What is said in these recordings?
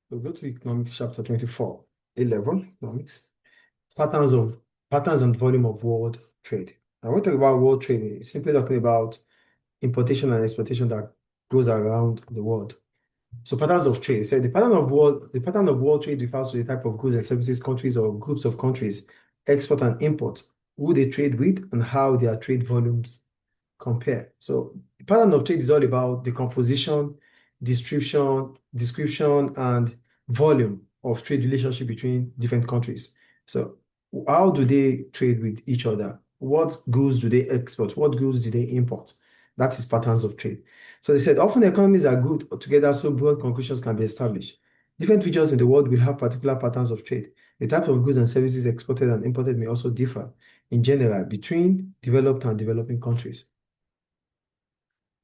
So go to economics chapter 24, 11, economics. Patterns and volume of world trade. And when we talk about world trade, it's simply talking about importation and exportation that goes around the world. So patterns of trade. So the pattern of world trade refers to the type of goods and services countries or groups of countries export and import, who they trade with, and how their trade volumes compare. So the pattern of trade is all about the composition, description, and volume of trade relationship between different countries. So how do they trade with each other? What goods do they export? What goods do they import? That is patterns of trade. So they said often economies are good together, so broad conclusions can be established. Different regions in the world will have particular patterns of trade. The type of goods and services exported and imported may also differ in general between developed and developing countries.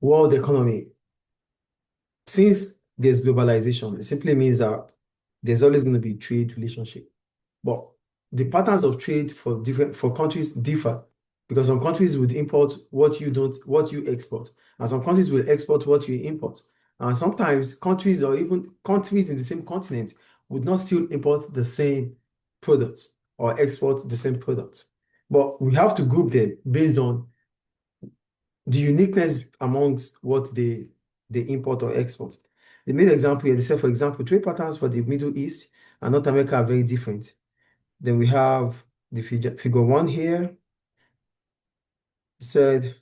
World economy. Since there's globalization, it simply means that there's always going to be trade relationship. But the patterns of trade for countries differ because some countries would import what you export, and some countries will export what you import. And sometimes countries or even countries in the same continent would not still import the same products or export the same products. But we have to group them based on the uniqueness amongst what they import or export. They made example here. They said, for example, trade patterns for the Middle East and North America are very different. Then we have the figure one here. It said,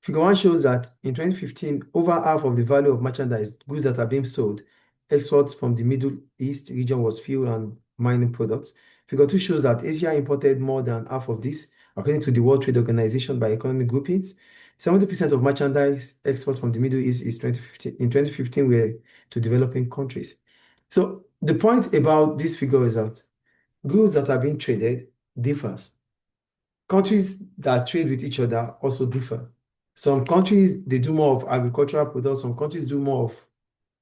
figure one shows that in 2015, over half of the value of merchandise goods that are being sold, exports from the Middle East region was fuel and mining products. Figure two shows that Asia imported more than half of this, according to the World Trade Organization by economic groupings. 70% of merchandise exports from the Middle East in 2015 were to developing countries. So the point about this figure is that goods that are being traded differs. Countries that trade with each other also differ. Some countries, they do more of agricultural products. Some countries do more of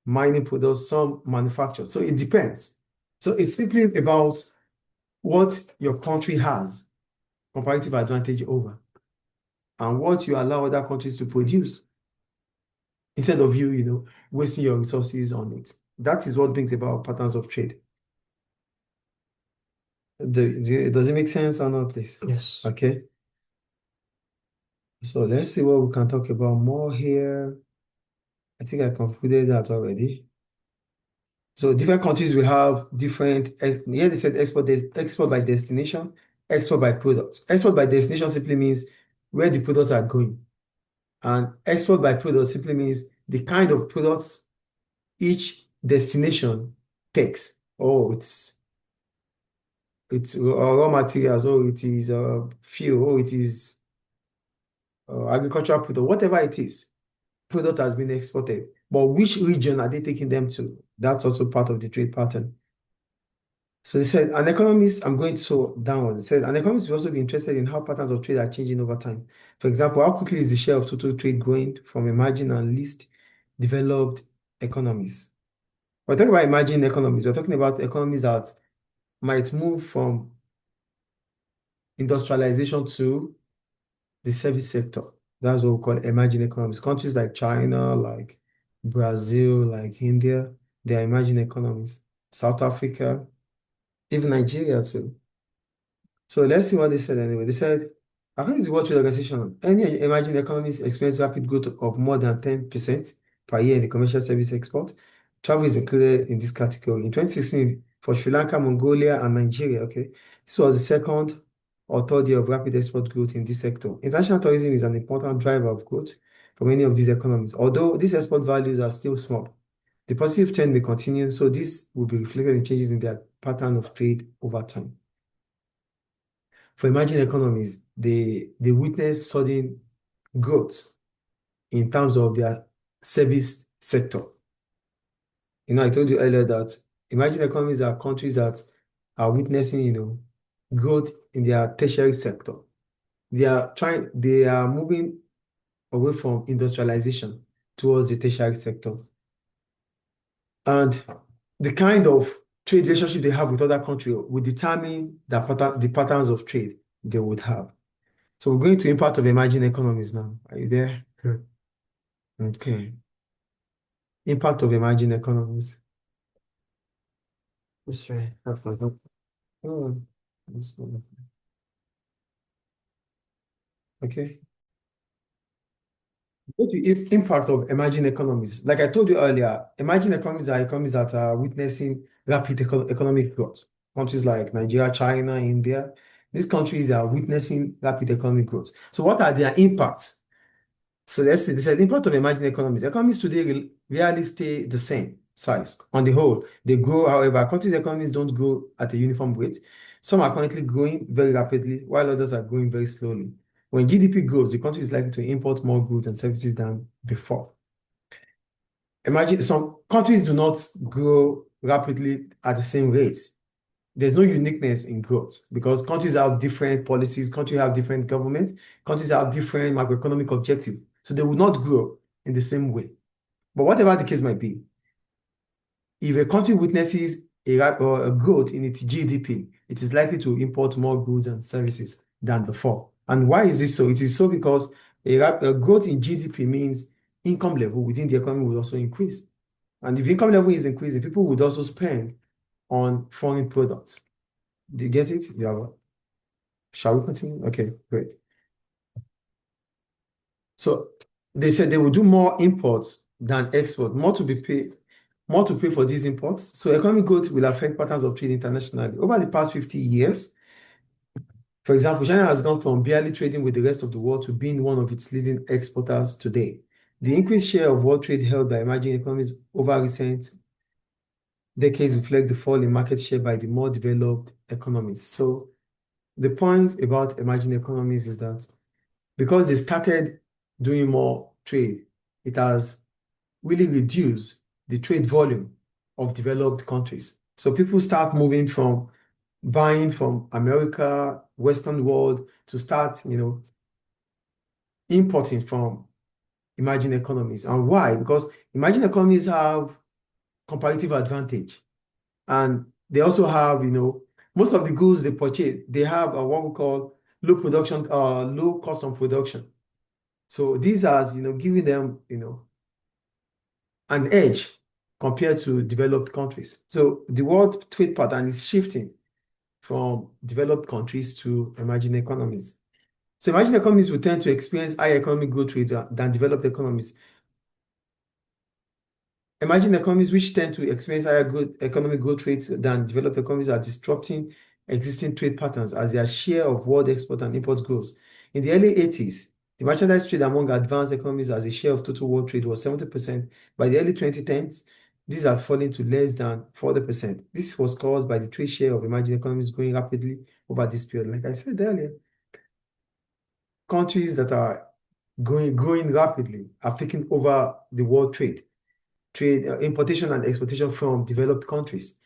mining products. Some manufacture. So it depends. So it's simply about what your country has comparative advantage over and what you allow other countries to produce instead of you wasting your resources on it. That is what brings about patterns of trade. Does it make sense or not, please? Yes. Okay. So let's see what we can talk about more here. I think I concluded that already. So different countries will have different, here they said export by destination, export by products. Export by destination simply means where the products are going. And export by product simply means the kind of products each destination takes. Oh, it's raw materials, or it is fuel, or it is agricultural product, whatever it is, product has been exported. But which region are they taking them to? That's also part of the trade pattern. So they said, an economist, I'm going so down. They said, an economist will also be interested in how patterns of trade are changing over time. For example, how quickly is the share of total trade growing from emerging and least developed economies? We're talking about emerging economies. We're talking about economies that might move from industrialization to the service sector. That's what we call emerging economies. Countries like China, like Brazil, like India, they are emerging economies. South Africa, even Nigeria too. So let's see what they said anyway. They said, according to the World Trade Organization, any emerging economies experience rapid growth of more than 10% per year in the commercial service export. Travel is included in this category. In 2016, for Sri Lanka, Mongolia, and Nigeria, okay, this was the second or third year of rapid export growth in this sector. International tourism is an important driver of growth for many of these economies, although these export values are still small. The positive trend may continue, so this will be reflected in changes in their pattern of trade over time. For emerging economies, they witness sudden growth in terms of their service sector. I told you earlier that emerging economies are countries that are witnessing, growth in their tertiary sector. They are moving away from industrialization towards the tertiary sector. And the kind of trade relationship they have with other countries will determine the patterns of trade they would have. So we're going to impact of emerging economies now. Are you there? Hmm. Okay. Impact of emerging economies. That's right. Have fun. Oh, that's not- okay. What the impact of emerging economies? Like I told you earlier, emerging economies are economies that are witnessing rapid economic growth. Countries like Nigeria, China, India, these countries are witnessing rapid economic growth. So what are their impacts? So let's see, the impact of emerging economies. Economies today rarely stay the same size. On the whole, they grow. However, countries' economies don't grow at a uniform rate. Some are currently growing very rapidly, while others are growing very slowly. When GDP grows, the country is likely to import more goods and services than before. Imagine some countries do not grow rapidly at the same rate. There's no uniqueness in growth because countries have different policies, countries have different government, countries have different macroeconomic objectives. So they will not grow in the same way. But whatever the case might be, if a country witnesses or a growth in its GDP, it is likely to import more goods and services than before. And why is this so? It is so because a growth in GDP means income level within the economy will also increase. And if income level is increasing, people would also spend on foreign products. Do you get it? Yeah. Shall we continue? Okay, great. So they said they will do more imports than export, more to pay for these imports. So economic growth will affect patterns of trade internationally. Over the past 50 years, for example, China has gone from barely trading with the rest of the world to being one of its leading exporters today. The increased share of world trade held by emerging economies over recent decades reflect the fall in market share by the more developed economies. So the point about emerging economies is that because they started doing more trade, it has really reduced the trade volume of developed countries. So people start moving from buying from America, Western world to start, importing from emerging economies. And why? Because emerging economies have comparative advantage. And they also have, most of the goods they purchase, they have what we call low cost on production. So these are, giving them, an edge compared to developed countries. So the world trade pattern is shifting from developed countries to emerging economies. So emerging economies will tend to experience higher economic growth rates than developed economies. Emerging economies which tend to experience higher economic growth rates than developed economies are disrupting existing trade patterns as their share of world export and import grows. In the early 80s, the merchandise trade among advanced economies as a share of total world trade was 70%. By the early 2010s, this had fallen to less than 40%. This was caused by the trade share of emerging economies growing rapidly over this period. Like I said earlier, countries that are growing rapidly have taken over the world trade importation and exportation from developed countries.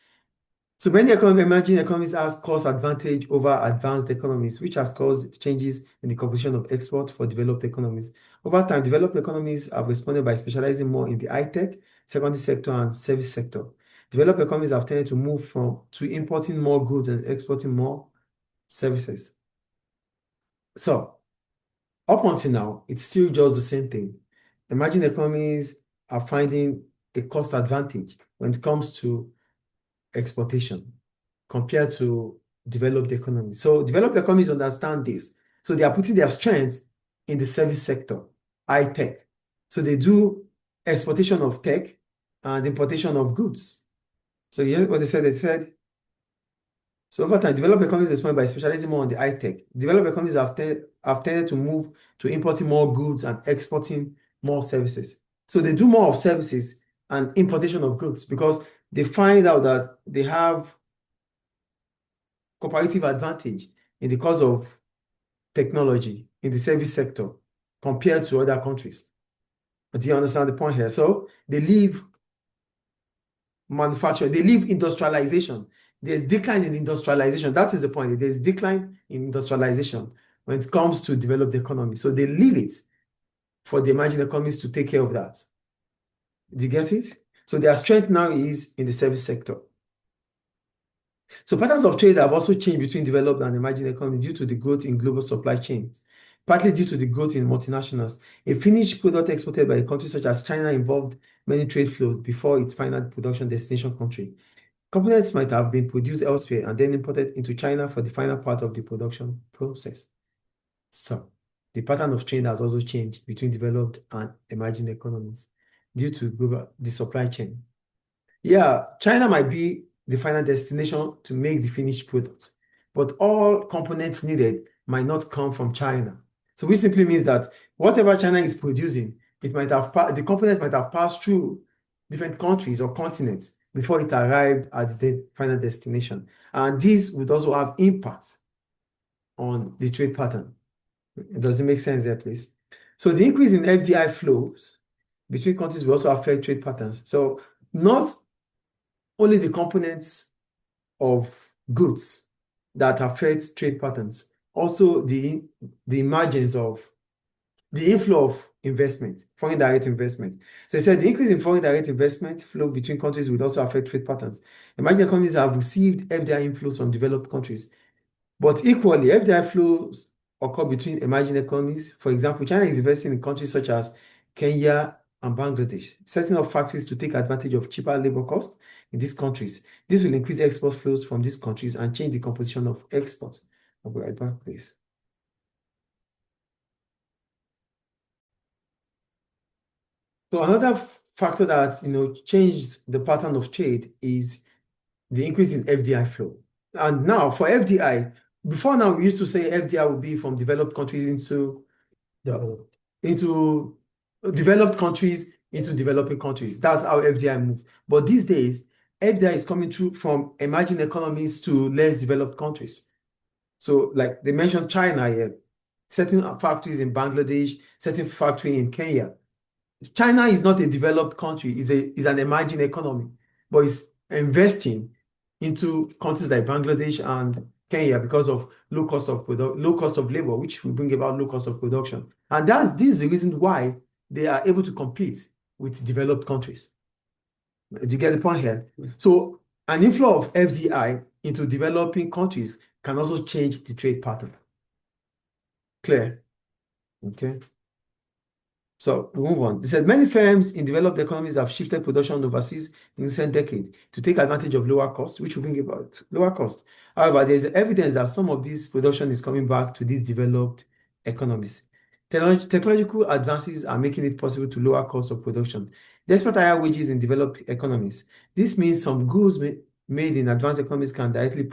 So many emerging economies have cost advantage over advanced economies, which has caused changes in the composition of export for developed economies. Over time, developed economies have responded by specializing more in the high-tech, secondary sector, and service sector. Developed economies have tended to move to importing more goods and exporting more services. So up until now, it's still just the same thing. Emerging economies are finding a cost advantage when it comes to exportation compared to developed economies. So developed economies understand this. So they are putting their strengths in the service sector, high tech. So they do exportation of tech and importation of goods. So here's what they said. They said, so over time, developed economies respond by specializing more on the high tech. Developed economies have tended to move to importing more goods and exporting more services. So they do more of services and importation of goods because they find out that they have comparative advantage in the course of technology in the service sector compared to other countries. Do you understand the point here? So they leave manufacturing, they leave industrialization. There's decline in industrialization. That is the point. There's decline in industrialization when it comes to developed economy. So they leave it for the emerging economies to take care of that. Do you get it? So their strength now is in the service sector. So patterns of trade have also changed between developed and emerging economies due to the growth in global supply chains, partly due to the growth in multinationals. A finished product exported by a country such as China involved many trade flows before its final production destination country. Components might have been produced elsewhere and then imported into China for the final part of the production process. So the pattern of trade has also changed between developed and emerging economies due to the supply chain. Yeah, China might be the final destination to make the finished product, but all components needed might not come from China. So which simply means that whatever China is producing, the components might have passed through different countries or continents before it arrived at the final destination. And this would also have impact on the trade pattern. Does it make sense there, please? So the increase in FDI flows between countries will also affect trade patterns. So not only the components of goods that affect trade patterns, also the emergence of the inflow of investment, foreign direct investment. So it said the increase in foreign direct investment flow between countries will also affect trade patterns. Emerging economies have received FDI inflows from developed countries, but equally, FDI flows occur between emerging economies. For example, China is investing in countries such as Kenya and Bangladesh, setting up factories to take advantage of cheaper labor costs in these countries. This will increase export flows from these countries and change the composition of exports. I'll be right back, please. So another factor that changed the pattern of trade is the increase in FDI flow. And now for FDI, before now we used to say FDI would be from developed countries into developed countries into developing countries. That's how FDI moves. But these days, FDI is coming through from emerging economies to less developed countries. So like they mentioned China here, certain factories in Bangladesh, certain factory in Kenya. China is not a developed country, it's an emerging economy, but it's investing into countries like Bangladesh and Kenya because of low cost of labor, which will bring about low cost of production. And this is the reason why they are able to compete with developed countries. Do you get the point here? So an inflow of FDI into developing countries can also change the trade pattern. Clear? Okay. So we move on. They said many firms in developed economies have shifted production overseas in recent decades to take advantage of lower costs, which will bring about lower cost. However, there is evidence that some of this production is coming back to these developed economies. Technological advances are making it possible to lower costs of production, despite higher wages in developed economies. This means some goods made in advanced economies can directly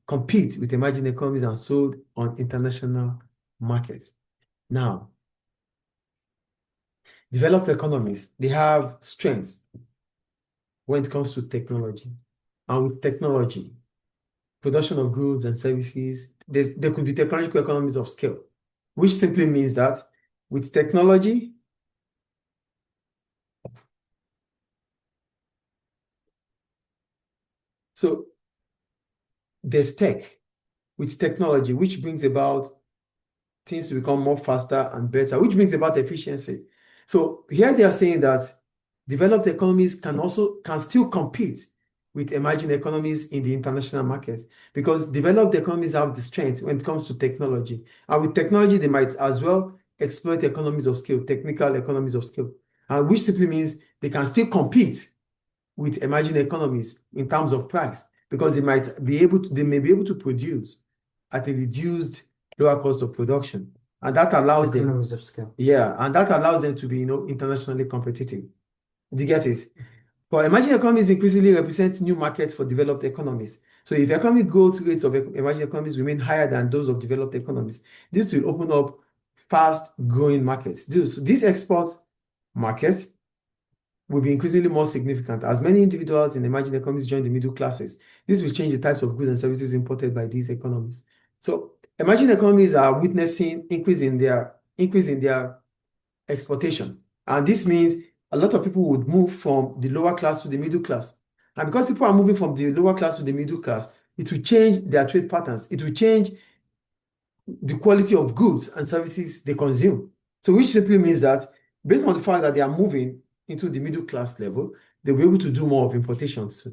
compete with emerging economies and sold on international markets. Now, developed economies, they have strengths when it comes to technology. And with technology, production of goods and services, there could be technological economies of scale, which simply means that with technology, so there's tech with technology, which brings about things to become more faster and better, which brings about efficiency. So here they are saying that developed economies can still compete with emerging economies in the international market because developed economies have the strength when it comes to technology. And with technology, they might as well exploit economies of scale, technical economies of scale, which simply means they can still compete with emerging economies in terms of price because they may be able to produce at a reduced lower cost of production. And that allows them Economies of scale. Yeah, and that allows them to be, internationally competitive. Do you get it? But emerging economies increasingly represent new markets for developed economies. So if economic growth rates of emerging economies remain higher than those of developed economies, this will open up fast-growing markets. These export markets will be increasingly more significant as many individuals in emerging economies join the middle classes. This will change the types of goods and services imported by these economies. So emerging economies are witnessing increase in their exportation. And this means a lot of people would move from the lower class to the middle class. And because people are moving from the lower class to the middle class, it will change their trade patterns. It will change the quality of goods and services they consume. So which simply means that based on the fact that they are moving into the middle class level, they'll be able to do more of importations.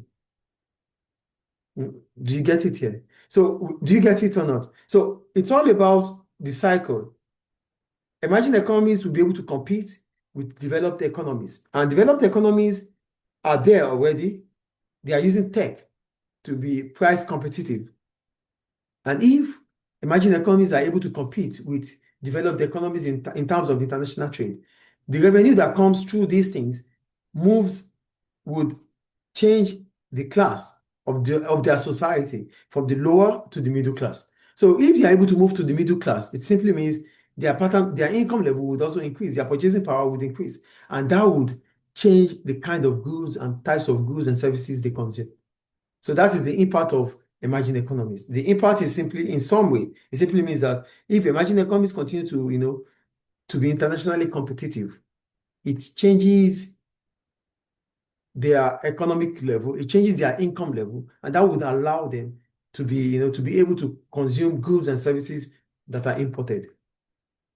Do you get it here? So do you get it or not? So it's all about the cycle. Emerging economies will be able to compete with developed economies. And developed economies are there already. They are using tech to be price competitive. And if emerging economies are able to compete with developed economies in terms of international trade, the revenue that comes through these things would change the class of their society from the lower to the middle class. So if they are able to move to the middle class, it simply means their income level would also increase, their purchasing power would increase, and that would change the kind of goods and types of goods and services they consume. So that is the impact of emerging economies. The impact is simply, in some way, it simply means that if emerging economies continue to be internationally competitive, it changes their economic level, it changes their income level, and that would allow them to be able to consume goods and services that are imported.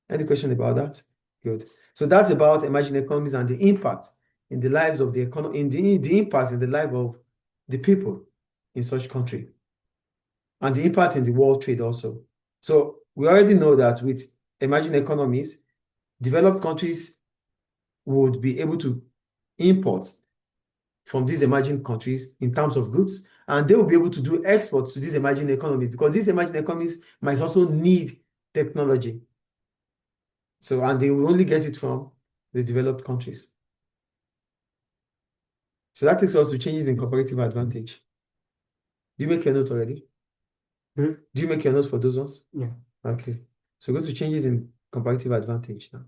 Any question about that? Good. So that's about emerging economies and the impact in the lives of the economy, the impact in the life of the people in such country, and the impact in the world trade also. So we already know that with emerging economies, developed countries would be able to import from these emerging countries in terms of goods, and they will be able to do exports to these emerging economies because these emerging economies might also need technology. So, and they will only get it from the developed countries. So that takes us to changes in comparative advantage. Do you make your note already? Do you make your notes for those ones? Yeah. Okay. So go to changes in comparative advantage now.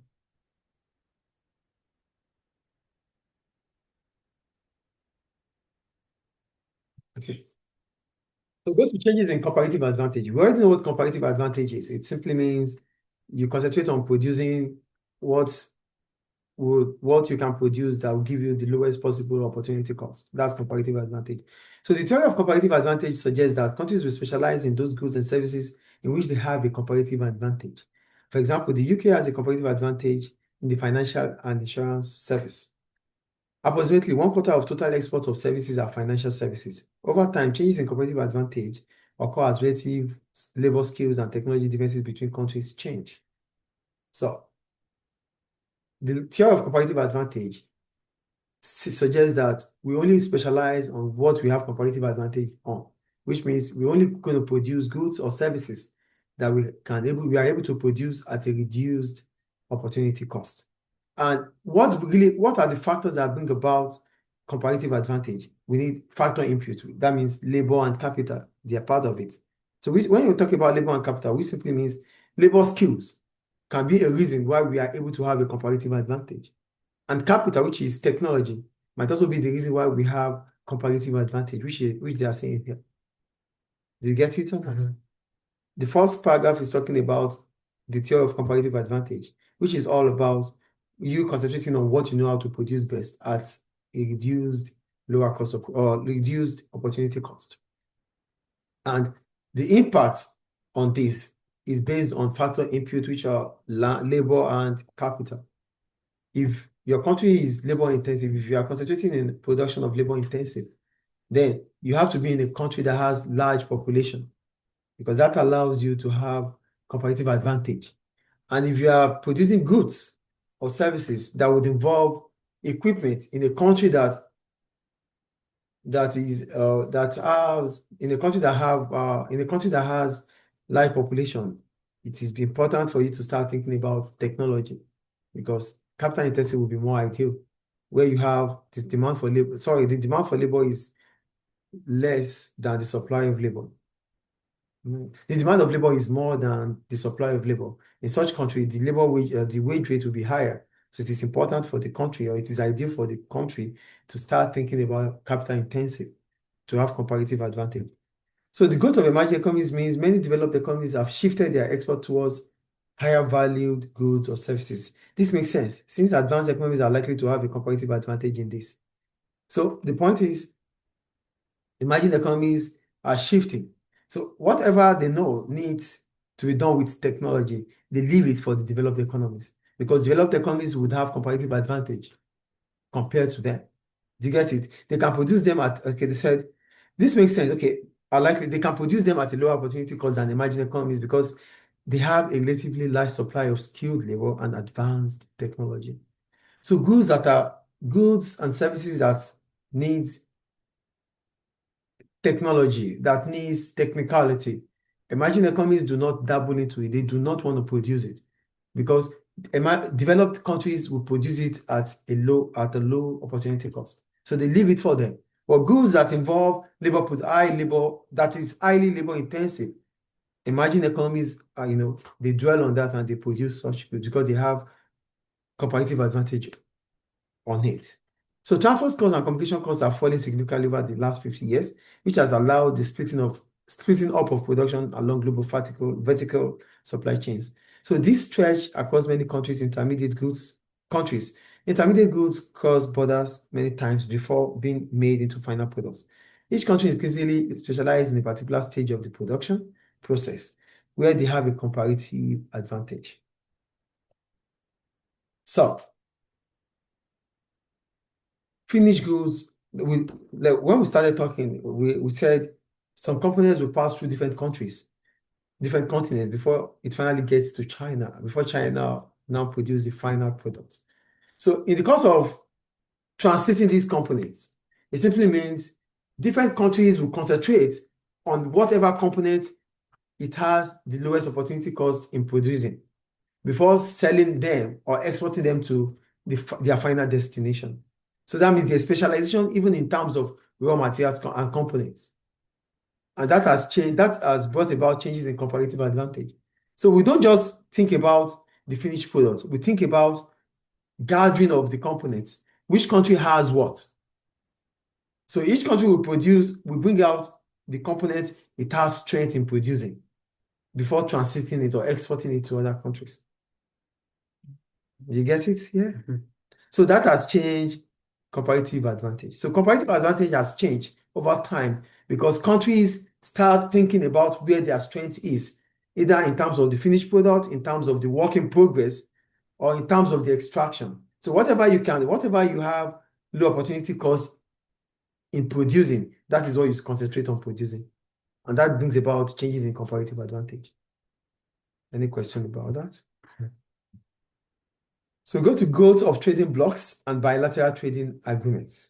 Okay. So go to changes in comparative advantage. We already know what comparative advantage is. It simply means you concentrate on producing what you can produce that will give you the lowest possible opportunity cost. That's comparative advantage. So the theory of comparative advantage suggests that countries will specialize in those goods and services in which they have a comparative advantage. For example, the UK has a comparative advantage in the financial and insurance service. Approximately 1/4 of total exports of services are financial services. Over time, changes in comparative advantage occur as relative labor skills and technology differences between countries change. So the theory of comparative advantage suggests that we only specialize on what we have comparative advantage on, which means we're only going to produce goods or services that we are able to produce at a reduced opportunity cost. And what are the factors that bring about comparative advantage? We need factor inputs. That means labor and capital. They are part of it. So when you talk about labor and capital, which simply means labor skills can be a reason why we are able to have a comparative advantage. And capital, which is technology, might also be the reason why we have comparative advantage, which they are saying here. Do you get it or not? The first paragraph is talking about the theory of comparative advantage, which is all about you concentrating on what you know how to produce best at a reduced lower cost or reduced opportunity cost. And the impact on this is based on factor input, which are labor and capital. If your country is labor intensive, if you are concentrating in production of labor intensive, then you have to be in a country that has large population, because that allows you to have comparative advantage. And if you are producing goods or services that would involve equipment in a country that has large population, it is important for you to start thinking about technology, because capital intensive will be more ideal, where you have this demand for labor. Sorry, the demand for labor is less than the supply of labor. The demand of labor is more than the supply of labor. In such country, the wage rate will be higher. So it is important for the country, or it is ideal for the country, to start thinking about capital intensive to have comparative advantage. So the growth of emerging economies means many developed economies have shifted their export towards higher valued goods or services. This makes sense, since advanced economies are likely to have a comparative advantage in this. So the point is, emerging economies are shifting. So whatever they know needs to be done with technology, they leave it for the developed economies, because developed economies would have comparative advantage compared to them. Do you get it? They can produce them they said, this makes sense. Okay, they can produce them at a lower opportunity cost than emerging economies because they have a relatively large supply of skilled labor and advanced technology. So goods and services that needs technology, that needs technicality. Emerging economies do not dabble into it. They do not want to produce it because developed countries will produce it at a low opportunity cost. So they leave it for them. But goods that involve that is highly labor intensive, emerging economies, they dwell on that and they produce such goods because they have comparative advantage on it. So transport costs and communication costs are falling significantly over the last 50 years, which has allowed the splitting up of production along global vertical supply chains. So this stretch across many intermediate goods cross borders many times before being made into final products. Each country is increasingly specialized in a particular stage of the production process where they have a comparative advantage. So finished goods, when we started talking, we said some components will pass through different countries, different continents before it finally gets to China, before China now produce the final product. So in the course of transiting these components, it simply means different countries will concentrate on whatever component it has the lowest opportunity cost in producing before selling them or exporting them to their final destination. So that means there's specialization even in terms of raw materials and components. And that has brought about changes in comparative advantage. So we don't just think about the finished product, we think about gathering of the components. Which country has what? So each country will bring out the component it has strength in producing before transiting it or exporting it to other countries. You get it? Yeah. So that has changed comparative advantage. So comparative advantage has changed over time because countries start thinking about where their strength is, either in terms of the finished product, in terms of the work in progress, or in terms of the extraction. So whatever you have low opportunity cost in producing, that is what you concentrate on producing. And that brings about changes in comparative advantage. Any question about that? So we go to growth of trading blocks and bilateral trading agreements.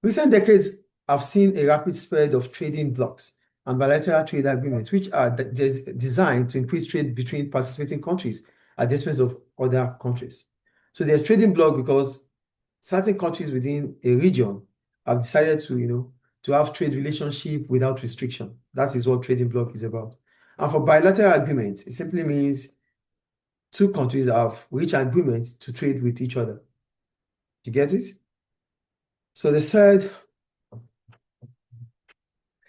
Recent decades have seen a rapid spread of trading blocks and bilateral trade agreements, which are designed to increase trade between participating countries at the expense of other countries. So there's trading block because certain countries within a region have decided to have trade relationship without restriction. That is what trading block is about. And for bilateral agreements, it simply means two countries have reached agreements to trade with each other. You get it? So they said,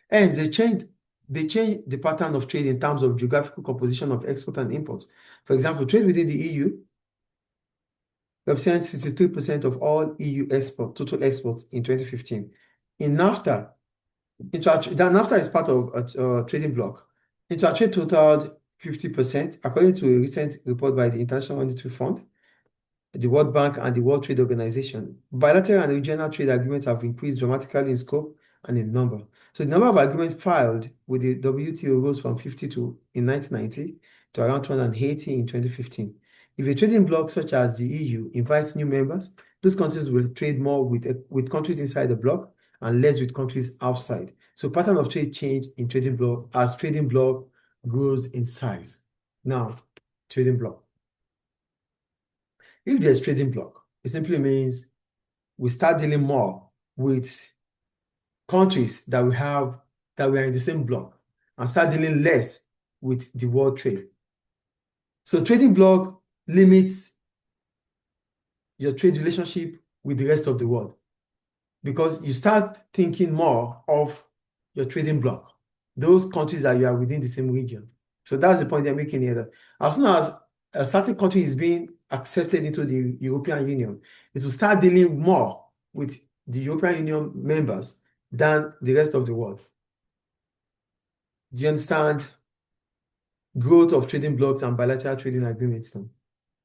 and they changed the pattern of trade in terms of geographical composition of export and imports. For example, trade within the EU represents 63% of all EU total exports in 2015. In NAFTA, NAFTA is part of a trading bloc. Intertrade totaled 50%, according to a recent report by the International Monetary Fund, the World Bank, and the World Trade Organization. Bilateral and regional trade agreements have increased dramatically in scope and in number. So the number of agreements filed with the WTO rose from 52 in 1990 to around 280 in 2015. If a trading bloc such as the EU invites new members, those countries will trade more with countries inside the bloc and less with countries outside. So pattern of trade change in trading bloc as trading bloc grows in size. Now, trading bloc. If there's trading bloc, it simply means we start dealing more with countries that we are in the same bloc and start dealing less with the world trade. So trading bloc limits your trade relationship with the rest of the world because you start thinking more of your trading bloc, those countries that you are within the same region. So that's the point they're making here. As soon as a certain country is being accepted into the European Union, it will start dealing more with the European Union members than the rest of the world. Do you understand? Growth of trading blocks and bilateral trading agreements now.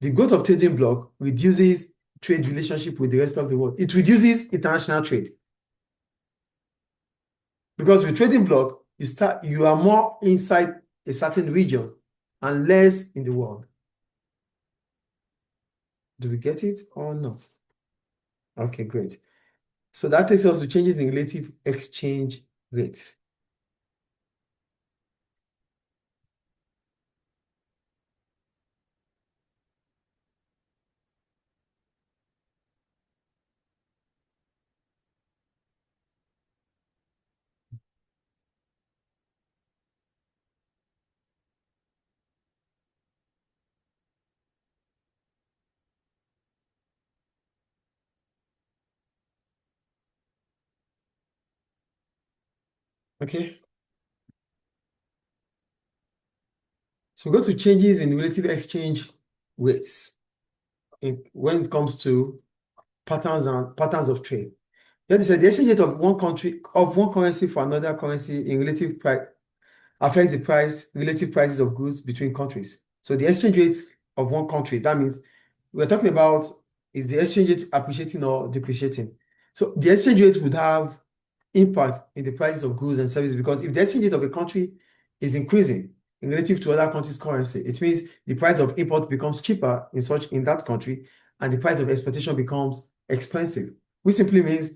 The growth of trading bloc reduces trade relationship with the rest of the world. It reduces international trade. Because with trading bloc, you are more inside a certain region and less in the world. Do we get it or not? Okay, great. So that takes us to changes in relative exchange rates. Okay. So go to changes in relative exchange rates when it comes to patterns of trade. That is the exchange rate of one currency for another currency in relative price affects the relative prices of goods between countries. So the exchange rate of one country, that means we're talking about is the exchange rate appreciating or depreciating. So the exchange rate would have impact in the prices of goods and services because if the exchange rate of a country is increasing in relative to other countries' currency, it means the price of import becomes cheaper in that country and the price of exportation becomes expensive, which simply means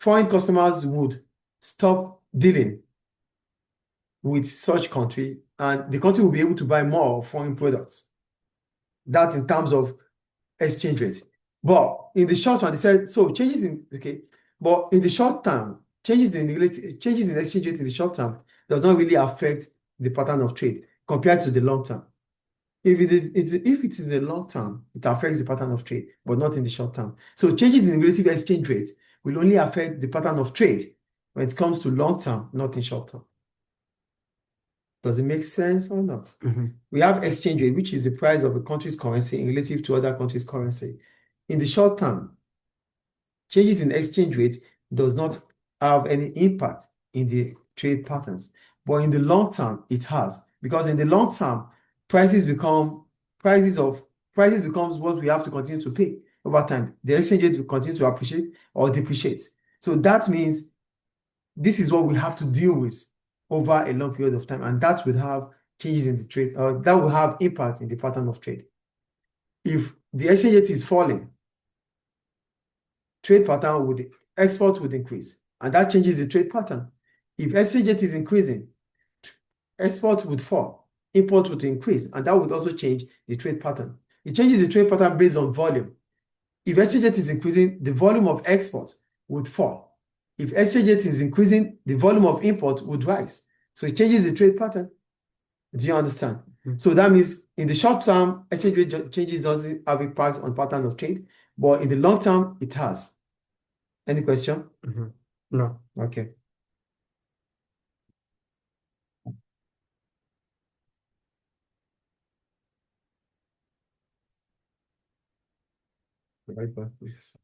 foreign customers would stop dealing with such country and the country will be able to buy more foreign products. That's in terms of exchange rate. But in the short run, they said so changes in but in the short term, changes in exchange rate in the short term does not really affect the pattern of trade compared to the long term. If it is the long term, it affects the pattern of trade, but not in the short term. So changes in relative exchange rate will only affect the pattern of trade when it comes to long term, not in short term. Does it make sense or not? We have exchange rate, which is the price of a country's currency in relative to other countries' currency. In the short term, changes in exchange rate does not have any impact in the trade patterns. But in the long term, it has. Because in the long term, prices becomes what we have to continue to pay over time. The exchange rate will continue to appreciate or depreciate. So that means this is what we have to deal with over a long period of time, and that will have changes in the trade, that will have impact in the pattern of trade. If the exchange rate is falling, export would increase, and that changes the trade pattern. If exchange rate is increasing, export would fall, import would increase, and that would also change the trade pattern. It changes the trade pattern based on volume. If exchange rate is increasing, the volume of export would fall. If exchange rate is increasing, the volume of import would rise. So it changes the trade pattern. Do you understand? So that means in the short term, exchange rate changes doesn't have impact on pattern of trade, but in the long term, it has. Any question? No. Okay. Right back, please.